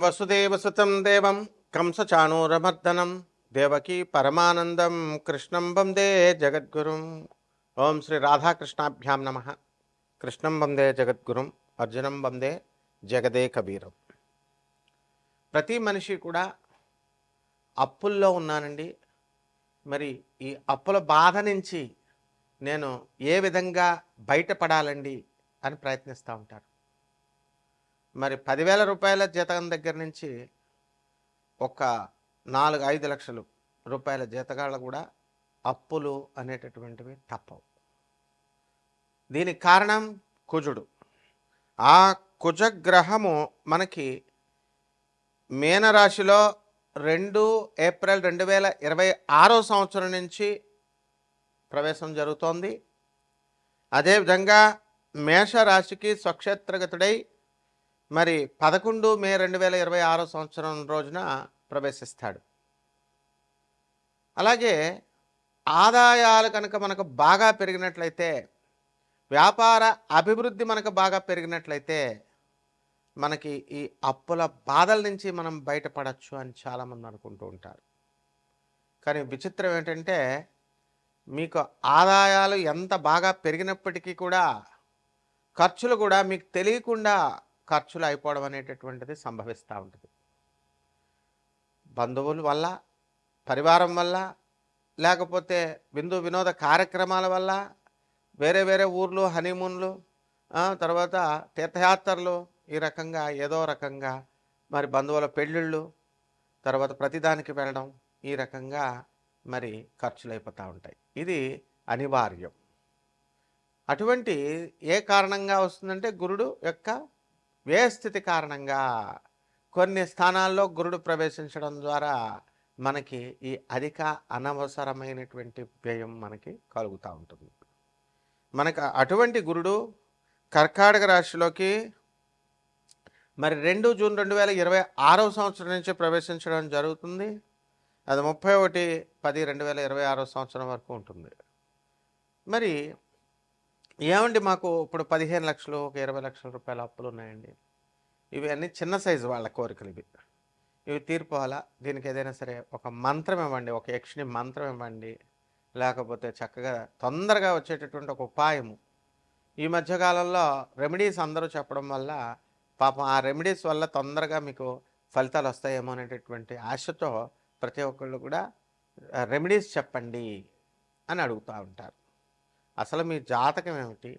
వసుదేవసుతం దేవం కంసచాణూరమర్దనం దేవకీ పరమానందం కృష్ణం వందే జగద్గురుం. ఓం శ్రీ రాధాకృష్ణాభ్యాం నమ. కృష్ణం వందే జగద్గురుం, అర్జునం వందే జగదే కబీరం. ప్రతి మనిషి కూడా అప్పుల్లో ఉన్నానండి, మరి ఈ అప్పుల బాధ నుంచి నేను ఏ విధంగా బయటపడాలండి అని ప్రయత్నిస్తూ ఉంటారు. మరి 10,000 రూపాయల జీతం దగ్గర నుంచి ఒక 4-5 లక్షల రూపాయల జీతగాళ్ళు కూడా అప్పులు అనేటటువంటివి తప్పవు. దీనికి కారణం కుజుడు. ఆ కుజగ్రహము మనకి మీనరాశిలో 2 ఏప్రిల్ 2026 సంవత్సరం నుంచి ప్రవేశం జరుగుతోంది. అదేవిధంగా మేషరాశికి స్వక్షేత్రగతుడై మరి 11 మే 2026 సంవత్సరం రోజున ప్రవేశిస్తాడు. అలాగే ఆదాయాలు కనుక మనకు బాగా పెరిగినట్లయితే, వ్యాపార అభివృద్ధి మనకు బాగా పెరిగినట్లయితే మనకి ఈ అప్పుల బాధల నుంచి మనం బయటపడచ్చు అని చాలామంది అనుకుంటూ ఉంటారు. కానీ విచిత్రం ఏంటంటే, మీకు ఆదాయాలు ఎంత బాగా పెరిగినప్పటికీ కూడా ఖర్చులు కూడా మీకు తెలియకుండా ఖర్చులు అయిపోవడం అనేటటువంటిది సంభవిస్తూ ఉంటుంది. బంధువుల వల్ల, పరివారం వల్ల, లేకపోతే విందు వినోద కార్యక్రమాల వల్ల, వేరే వేరే ఊర్లు, హనీమూన్లు, తర్వాత తీర్థయాత్రలు, ఈ రకంగా ఏదో రకంగా మరి బంధువుల పెళ్ళిళ్ళు, తర్వాత ప్రతిదానికి వెళ్ళడం, ఈ రకంగా మరి ఖర్చులు అయిపోతూ ఉంటాయి. ఇది అనివార్యం. అటువంటి ఏ కారణంగా వస్తుందంటే గురుడు యొక్క వ్యయస్థితి కారణంగా కొన్ని స్థానాల్లో గురుడు ప్రవేశించడం ద్వారా మనకి ఈ అధిక అనవసరమైనటువంటి వ్యయం మనకి కలుగుతూ ఉంటుంది. మనకు అటువంటి గురుడు కర్కాటక రాశిలోకి మరి 2 జూన్ 2026 సంవత్సరం నుంచి ప్రవేశించడం జరుగుతుంది. అది 31/10/2026 సంవత్సరం వరకు ఉంటుంది. మరి ఏమండి, మాకు ఇప్పుడు 15 లక్షలు, ఒక 20 లక్షల రూపాయల అప్పులు ఉన్నాయండి. ఇవి అన్నీ చిన్న సైజు వాళ్ళ కోరికలు. ఇవి తీర్పోవాలా? దీనికి ఏదైనా సరే ఒక మంత్రం ఇవ్వండి, ఒక యక్షిణి మంత్రం ఇవ్వండి, లేకపోతే చక్కగా తొందరగా వచ్చేటటువంటి ఒక ఉపాయము. ఈ మధ్యకాలంలో రెమెడీస్ అందరూ చెప్పడం వల్ల పాపం ఆ రెమెడీస్ వల్ల తొందరగా మీకు ఫలితాలు వస్తాయేమో అనేటటువంటి ఆశతో ప్రతి ఒక్కళ్ళు కూడా రెమెడీస్ చెప్పండి అని అడుగుతూ ఉంటారు. అసలు మీ జాతకం ఏమిటి?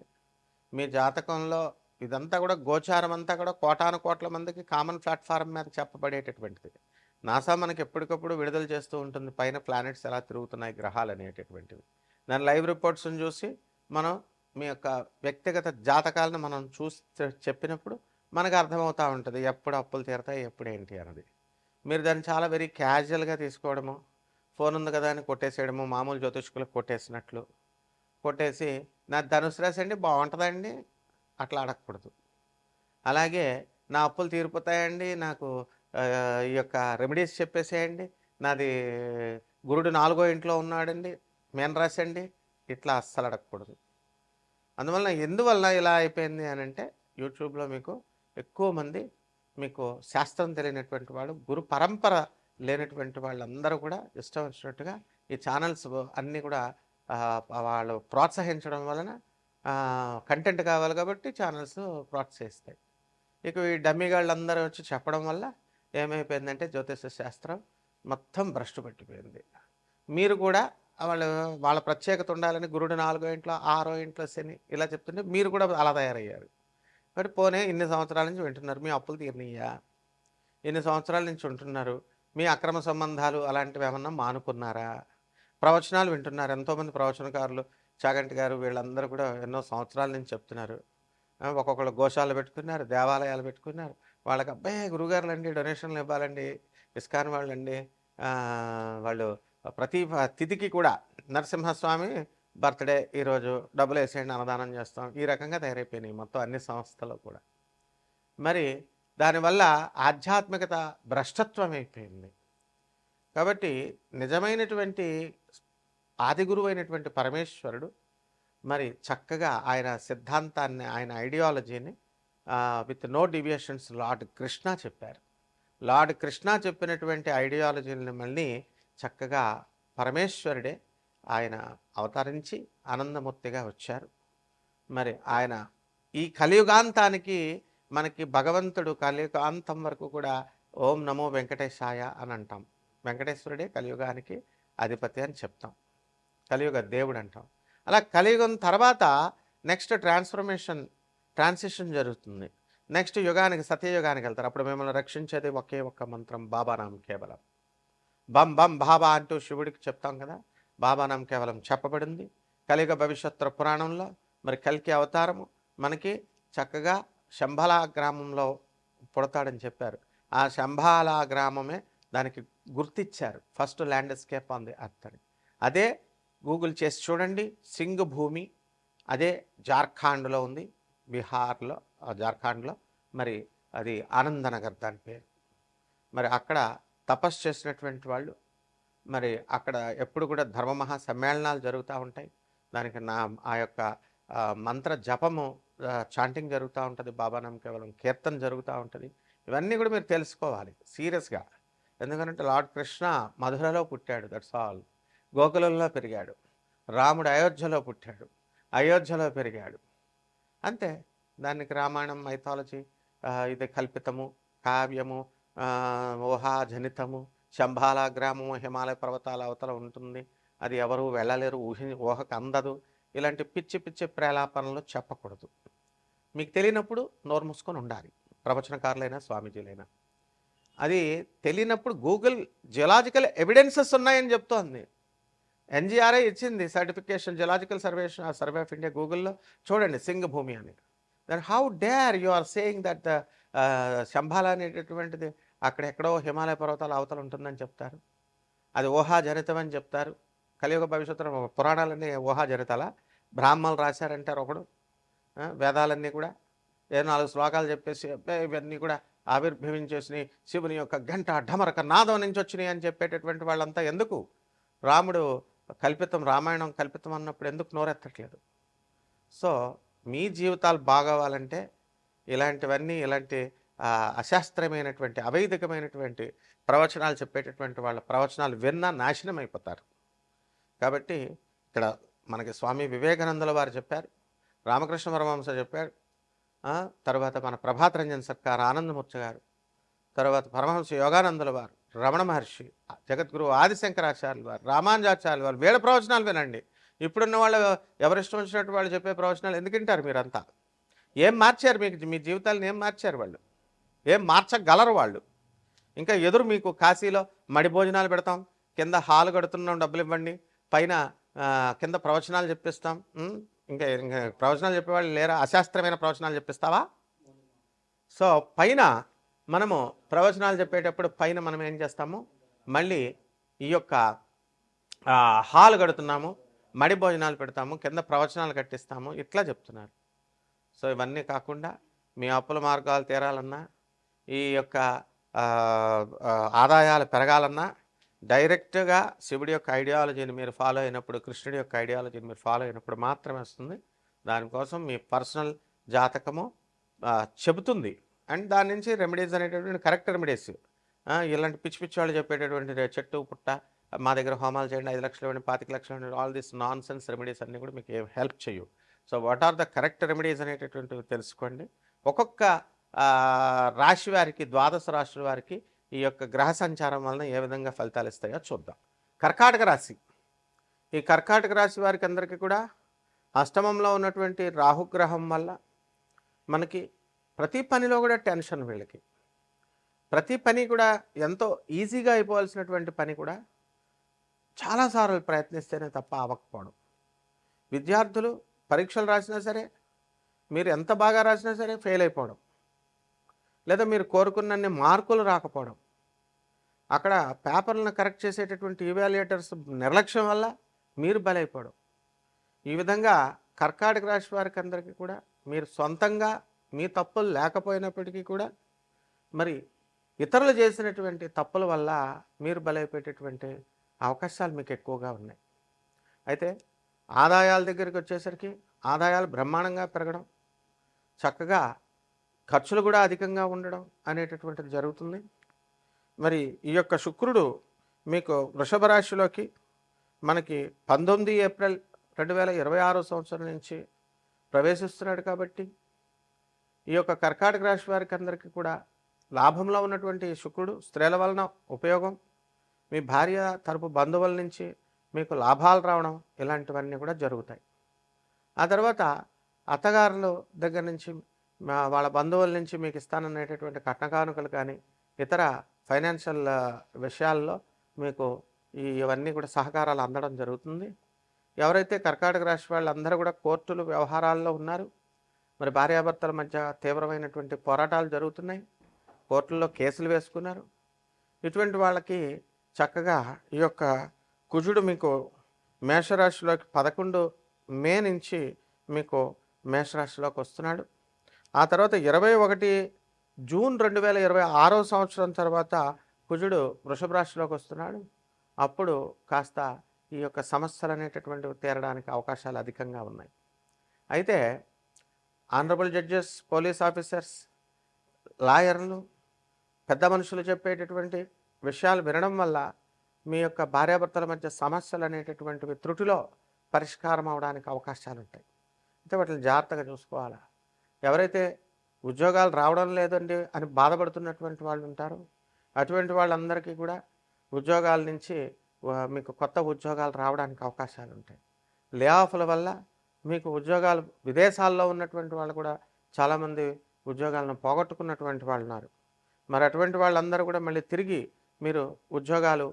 మీ జాతకంలో ఇదంతా కూడా గోచారం అంతా కూడా కోటాను కోట్ల మందికి కామన్ ప్లాట్ఫారం మీద చెప్పబడేటటువంటిది. నాసా మనకి ఎప్పటికప్పుడు విడుదల చేస్తూ ఉంటుంది పైన ప్లానెట్స్ ఎలా తిరుగుతున్నాయి, గ్రహాలు అనేటటువంటివి. దాని లైవ్ రిపోర్ట్స్ని చూసి మనం మీ యొక్క వ్యక్తిగత జాతకాలను మనం చూసి చెప్పినప్పుడు మనకు అర్థమవుతూ ఉంటుంది ఎప్పుడు అప్పులు తీరతాయి, ఎప్పుడు ఏంటి అన్నది. మీరు దాన్ని చాలా వెరీ క్యాజువల్గా తీసుకోవడము, ఫోన్ ఉంది కదా అని కొట్టేసేయడము, మామూలు జ్యోతిష్కులకు కొట్టేసినట్లు కొట్టేసి నా ధనుసు రాశి అండి బాగుంటుందండి అట్లా అడగకూడదు. అలాగే నా అప్పులు తీరిపోతాయండి, నాకు ఈ యొక్క రెమెడీస్ చెప్పేసేయండి, నాది గురుడు 4వ ఇంట్లో ఉన్నాడండి, మీనరాశి అండి, ఇట్లా అస్సలు అడగకూడదు. అందువలన ఎందువల్ల ఇలా అయిపోయింది అని అంటే, యూట్యూబ్లో మీకు ఎక్కువ మంది మీకు శాస్త్రం తెలియనటువంటి వాళ్ళు, గురు పరంపర లేనటువంటి వాళ్ళందరూ కూడా ఇష్టం వచ్చినట్టుగా ఈ ఛానల్స్ అన్నీ కూడా వాళ్ళు ప్రోత్సహించడం వలన కంటెంట్ కావాలి కాబట్టి ఛానల్స్ ప్రోత్సహిస్తాయి. ఇక ఈ డమ్మీగాళ్ళందరూ వచ్చి చెప్పడం వల్ల ఏమైపోయిందంటే జ్యోతిష శాస్త్రం మొత్తం భ్రష్టు పట్టిపోయింది. మీరు కూడా వాళ్ళ ప్రత్యేకత ఉండాలని గురుడు 4వ ఇంట్లో, 6వ ఇంట్లో శని ఇలా చెప్తుంటే మీరు కూడా అలా తయారయ్యారు. మరి పోనీ ఇన్ని సంవత్సరాల నుంచి వింటున్నారు, మీ అప్పులు తీరినయ్యా? ఇన్ని సంవత్సరాల నుంచి ఉంటున్నారు, మీ అక్రమ సంబంధాలు అలాంటివి ఏమన్నా మానుకున్నారా? ప్రవచనాలు వింటున్నారు, ఎంతోమంది ప్రవచనకారులు, చాగంటి గారు వీళ్ళందరూ కూడా ఎన్నో సంవత్సరాల నుంచి చెప్తున్నారు. ఒక్కొక్కళ్ళు గోశాలు పెట్టుకున్నారు, దేవాలయాలు పెట్టుకున్నారు. వాళ్ళకి అబ్బాయి గురుగారులు అండి డొనేషన్లు ఇవ్వాలండి, ఇస్కాన్ వాళ్ళండి, వాళ్ళు ప్రతి తిథికి కూడా నరసింహస్వామి బర్త్డే ఈరోజు డబ్బులు వేసేయండి, అన్నదానం చేస్తాం, ఈ రకంగా తయారైపోయినాయి మొత్తం అన్ని సంస్థలు కూడా. మరి దానివల్ల ఆధ్యాత్మికత భ్రష్టత్వం అయిపోయింది. కాబట్టి నిజమైనటువంటి ఆది గురువు అయినటువంటి పరమేశ్వరుడు మరి చక్కగా ఆయన సిద్ధాంతాన్ని, ఆయన ఐడియాలజీని with no deviations lord Krishna చెప్పారు. లార్డ్ కృష్ణ చెప్పినటువంటి ఐడియాలజీని మళ్ళీ చక్కగా పరమేశ్వరుడే ఆయన అవతరించి ఆనందమూర్తిగా వచ్చారు. మరి ఆయన ఈ కలియుగాంతానికి మనకి భగవంతుడు కలియుగాంతం వరకు కూడా ఓం నమో వెంకటేశాయ అని అంటాం. వెంకటేశ్వరుడే కలియుగానికి అధిపతి అని చెప్తాం, కలియుగ దేవుడు అంటాం. అలా కలియుగం తర్వాత నెక్స్ట్ ట్రాన్సిషన్ జరుగుతుంది. నెక్స్ట్ యుగానికి సత్యయుగానికి వెళ్తారు. అప్పుడు మిమ్మల్ని రక్షించేది ఒకే ఒక్క మంత్రం, బాబానాం కేవలం. బం బం బాబా అంటూ శివుడికి చెప్తాం కదా, బాబానాం కేవలం చెప్పబడింది కలియుగ భవిష్యత్తు పురాణంలో. మరి కల్కి అవతారము మనకి చక్కగా శంభాలా గ్రామంలో పుడతాడని చెప్పారు. ఆ శంభాలా గ్రామమే దానికి గుర్తిచ్చారు, first landscape on the earth అని. అదే గూగుల్ చేసి చూడండి, సింగ్ భూమి, అదే జార్ఖండ్లో ఉంది, బీహార్లో, జార్ఖండ్లో. మరి అది ఆనందనగర్ దాని పేరు. మరి అక్కడ తపస్సు చేసినటువంటి వాళ్ళు, మరి అక్కడ ఎప్పుడు కూడా ధర్మమహా సమ్మేళనాలు జరుగుతూ ఉంటాయి. దానికి ఆ యొక్క మంత్ర జపము, చాంటింగ్ జరుగుతూ ఉంటుంది, బాబానాం కేవలం కీర్తన జరుగుతూ ఉంటుంది. ఇవన్నీ కూడా మీరు తెలుసుకోవాలి సీరియస్గా. ఎందుకంటే లార్డ్ కృష్ణ మధురలో పుట్టాడు, దట్స్ ఆల్. గోకులంలో పెరిగాడు. రాముడు అయోధ్యలో పుట్టాడు, అయోధ్యలో పెరిగాడు, అంతే. దానికి రామాయణం మైథాలజీ ఇది కల్పితము, కావ్యము, ఊహాజనితము. శంభాలా గ్రామము హిమాలయ పర్వతాల అవతల ఉంటుంది, అది ఎవరు వెళ్ళలేరు, ఊహకు అందదు. ఇలాంటి పిచ్చి పిచ్చి ప్రేలాపనలు చెప్పకూడదు. మీకు తెలియనప్పుడు నోరు మూసుకొని ఉండాలి, ప్రవచనకారులైనా స్వామీజీలైనా. అది తెలియనప్పుడు గూగుల్ జియోలాజికల్ ఎవిడెన్సెస్ ఉన్నాయని చెప్తోంది. ఎన్జిఆర్ఐ ఇచ్చింది certification, geological survey of India. గూగుల్లో చూడండి సింగ్ భూమి అని. Then how dare you are saying that Shambhala అనేటటువంటిది అక్కడెక్కడో హిమాలయ పర్వతాల అవతల ఉంటుందని చెప్తారు. అది ఊహాజనితం అని చెప్తారు. కలియుగ భవిష్యత్తు పురాణాలన్నీ ఊహాజనితాల, బ్రాహ్మణులు రాశారంటారు ఒకడు. వేదాలన్నీ కూడా 4 శ్లోకాలు చెప్పేసి ఇవన్నీ కూడా ఆవిర్భవించేసినాయి, శివుని యొక్క గంట ఢమరక నాదం నుంచి వచ్చినాయి అని చెప్పేటటువంటి వాళ్ళంతా ఎందుకు? రాముడు కల్పితం, రామాయణం కల్పితం అన్నప్పుడు ఎందుకు నోరెత్తట్లేదు? సో మీ జీవితాలు బాగోవాలంటే ఇలాంటివన్నీ, ఇలాంటి అశాస్త్రమైనటువంటి అవైదికమైనటువంటి ప్రవచనాలు చెప్పేటటువంటి వాళ్ళ ప్రవచనాలు విన్నా నాశనం అయిపోతారు. కాబట్టి ఇక్కడ మనకి స్వామి వివేకానందుల వారు చెప్పారు, రామకృష్ణ పరమహంస చెప్పారు, తర్వాత మన ప్రభాత్ రంజన్ సర్కార్ ఆనందమూర్తి గారు, తర్వాత పరమహంస యోగానందుల వారు, రమణ మహర్షి, జగద్గురు ఆదిశంకరాచార్యుల వారు, రామానుజాచార్యుల వారు, వీళ్ళ ప్రవచనాలు వినండి. ఇప్పుడున్న వాళ్ళు ఎవరిష్టం వచ్చినట్టు వాళ్ళు చెప్పే ప్రవచనాలు ఎందుకు వింటారు మీరంతా? ఏం మార్చారు మీకు? మీ జీవితాలను ఏం మార్చారు వాళ్ళు? ఏం మార్చగలరు వాళ్ళు? ఇంకా ఎదురు మీకు కాశీలో మడి భోజనాలు పెడతాం, కింద హాలు కడుతున్నాం, డబ్బులు ఇవ్వండి, పైన కింద ప్రవచనాలు చెప్పిస్తాం. ఇంకా ఇంకా ప్రవచనాలు చెప్పేవాళ్ళు లేరా? అశాస్త్రమైన ప్రవచనాలు చెప్పిస్తావా? సో పైన మనము ప్రవచనాలు చెప్పేటప్పుడు పైన మనం ఏం చేస్తాము, మళ్ళీ ఈ యొక్క హాల్ కడుతున్నాము, మడి భోజనాలు పెడతాము, కింద ప్రవచనాలు కట్టిస్తాము, ఇట్లా చెప్తున్నారు. సో ఇవన్నీ కాకుండా మీ అప్పుల మార్గాలు తీరాలన్నా, ఈ యొక్క ఆదాయాలు పెరగాలన్నా డైరెక్ట్గా శివుడి యొక్క ఐడియాలజీని మీరు ఫాలో అయినప్పుడు, కృష్ణుడి యొక్క ఐడియాలజీని మీరు ఫాలో అయినప్పుడు మాత్రమే వస్తుంది. దానికోసం మీ పర్సనల్ జాతకము చెబుతుంది. అండ్ దాని నుంచి రెమెడీస్ అనేటటువంటి కరెక్ట్ రెమెడీస్, ఇలాంటి పిచ్చి పిచ్చి వాళ్ళు చెప్పేటటువంటి చెట్టు పుట్ట మా దగ్గర హోమాలు చేయండి, 5 లక్షలు ఇవ్వండి, 25 లక్షలు ఇవ్వండి, all this nonsense remedies అన్నీ కూడా మీకు ఏం హెల్ప్ చేయవు. So what are the correct remedies అనేటటువంటివి తెలుసుకోండి. ఒక్కొక్క రాశి వారికి, ద్వాదశ రాశుల వారికి ఈ యొక్క గ్రహ సంచారం వలన ఏ విధంగా ఫలితాలు ఇస్తాయో చూద్దాం. కర్కాటక రాశి, ఈ కర్కాటక రాశి వారికి అందరికీ కూడా అష్టమంలో ఉన్నటువంటి రాహుగ్రహం వల్ల మనకి ప్రతి పనిలో కూడా టెన్షన్. వీళ్ళకి ప్రతి పని కూడా ఎంతో ఈజీగా అయిపోవాల్సినటువంటి పని కూడా చాలాసార్లు ప్రయత్నిస్తేనే తప్ప అవ్వకపోవడం. విద్యార్థులు పరీక్షలు రాసినా సరే, మీరు ఎంత బాగా రాసినా సరే ఫెయిల్ అయిపోవడం, లేదా మీరు కోరుకున్నన్ని మార్కులు రాకపోవడం, అక్కడ పేపర్లను కరెక్ట్ చేసేటటువంటి ఇవాల్యుయేటర్స్ నిర్లక్ష్యం వల్ల మీరు బలైపోవడం. ఈ విధంగా కర్కాటక రాశి వారికి అందరికీ కూడా మీరు సొంతంగా మీ తప్పులు లేకపోయినప్పటికీ కూడా మరి ఇతరులు చేసినటువంటి తప్పుల వల్ల మీరు బలైపోయేటటువంటి అవకాశాలు మీకు ఎక్కువగా ఉన్నాయి. అయితే ఆదాయాల దగ్గరికి వచ్చేసరికి ఆదాయాలు బ్రహ్మాండంగా పెరగడం, చక్కగా ఖర్చులు కూడా అధికంగా ఉండడం అనేటటువంటిది జరుగుతుంది. మరి ఈ యొక్క శుక్రుడు మీకు వృషభ రాశిలోకి మనకి 19 ఏప్రిల్ 2026 సంవత్సరం నుంచి ప్రవేశిస్తున్నాడు కాబట్టి ఈ యొక్క కర్కాటక రాశి వారికి అందరికీ కూడా లాభంలో ఉన్నటువంటి శుక్రుడు స్త్రీల వలన ఉపయోగం, మీ భార్య తరపు బంధువుల నుంచి మీకు లాభాలు రావడం ఇలాంటివన్నీ కూడా జరుగుతాయి. ఆ తర్వాత అత్తగారుల దగ్గర నుంచి వాళ్ళ బంధువుల నుంచి మీకు ఇస్తాననేటటువంటి కట్నకానుకలు కానీ ఇతర ఫైనాన్షియల్ విషయాల్లో మీకు ఇవన్నీ కూడా సహకారాలు అందడం జరుగుతుంది. ఎవరైతే కర్కాటక రాశి వాళ్ళందరూ కూడా కోర్టులు వ్యవహారాల్లో ఉన్నారు, మరి భార్యాభర్తల మధ్య తీవ్రమైనటువంటి పోరాటాలు జరుగుతున్నాయి, కోర్టుల్లో కేసులు వేసుకున్నారు, ఇటువంటి వాళ్ళకి చక్కగా ఈ యొక్క కుజుడు మీకు మేషరాశిలోకి 11 మే నుంచి మీకు మేషరాశిలోకి వస్తున్నాడు. ఆ తర్వాత 21 జూన్ 2026 సంవత్సరం తర్వాత కుజుడు వృషభ రాశిలోకి వస్తున్నాడు. అప్పుడు కాస్త ఈ యొక్క సమస్యలు అనేటటువంటివి తీరడానికి అవకాశాలు అధికంగా ఉన్నాయి. అయితే ఆనరబుల్ జడ్జెస్, పోలీస్ ఆఫీసర్స్, లాయర్లు, పెద్ద మనుషులు చెప్పేటటువంటి విషయాలు వినడం వల్ల మీ యొక్క భార్యాభర్తల మధ్య సమస్యలు అనేటటువంటివి త్రుటిలో పరిష్కారం అవడానికి అవకాశాలు ఉంటాయి. అయితే వాటిని జాగ్రత్తగా చూసుకోవాలి. ఎవరైతే ఉద్యోగాలు రావడం లేదండి అని బాధపడుతున్నటువంటి వాళ్ళు ఉంటారో అటువంటి వాళ్ళందరికీ కూడా ఉద్యోగాల నుంచి మీకు కొత్త ఉద్యోగాలు రావడానికి అవకాశాలు ఉంటాయి. లే ఆఫ్ల వల్ల మీకు ఉద్యోగాలు విదేశాల్లో ఉన్నటువంటి వాళ్ళు కూడా చాలామంది ఉద్యోగాలను పోగొట్టుకున్నటువంటి వాళ్ళు ఉన్నారు. మరి అటువంటి వాళ్ళందరూ కూడా మళ్ళీ తిరిగి మీరు ఉద్యోగాలు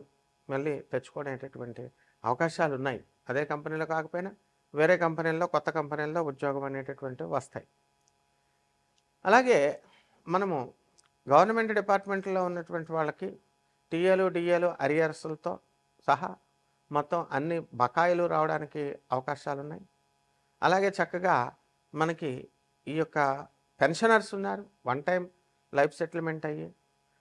మళ్ళీ తెచ్చుకునేటటువంటి అవకాశాలు ఉన్నాయి. అదే కంపెనీలో కాకపోయినా వేరే కంపెనీల్లో, కొత్త కంపెనీల్లో ఉద్యోగం అనేటటువంటివి వస్తాయి. అలాగే మనము గవర్నమెంట్ డిపార్ట్మెంట్లో ఉన్నటువంటి వాళ్ళకి టీఏలు, డిఏలు, అరియర్స్లతో సహా మొత్తం అన్ని బకాయిలు రావడానికి అవకాశాలు ఉన్నాయి. అలాగే చక్కగా మనకి ఈ యొక్క పెన్షనర్స్ ఉన్నారు, వన్ టైం లైఫ్ సెటిల్మెంట్ అయ్యి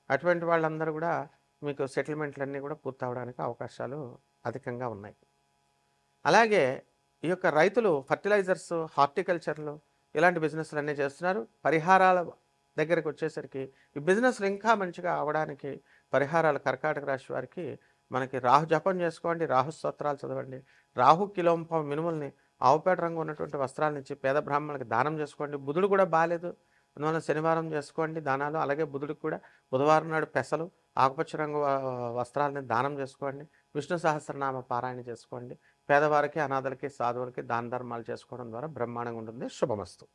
అటువంటి వాళ్ళందరూ కూడా మీకు సెటిల్మెంట్లన్నీ కూడా పూర్తవడానికి అవకాశాలు అధికంగా ఉన్నాయి. అలాగే ఈ యొక్క రైతులు ఫర్టిలైజర్స్, హార్టికల్చర్లు ఇలాంటి బిజినెస్లు అన్నీ చేస్తున్నారు. పరిహారాల దగ్గరికి వచ్చేసరికి ఈ బిజినెస్లు ఇంకా మంచిగా అవ్వడానికి పరిహారాలు కర్కాటక రాశి వారికి మనకి రాహు జపం చేసుకోండి, రాహు స్తోత్రాలు చదవండి, రాహు కిలోంపావు మినుముల్ని ఆవుపేట రంగు ఉన్నటువంటి వస్త్రాలను ఇచ్చి పేద బ్రాహ్మణులకి దానం చేసుకోండి. బుధుడు కూడా బాగాలేదు, అందువల్ల శనివారం చేసుకోండి దానాలు. అలాగే బుధుడికి కూడా బుధవారం నాడు పెసలు, ఆకుపచ్చ రంగు వస్త్రాలని దానం చేసుకోండి. విష్ణు సహస్రనామ పారాయణ చేసుకోండి. పేదవారికి, అనాథలకి, సాధువులకి దాన ధర్మాలు చేసుకోవడం ద్వారా బ్రహ్మాండంగా ఉంటుంది. శుభమస్తు.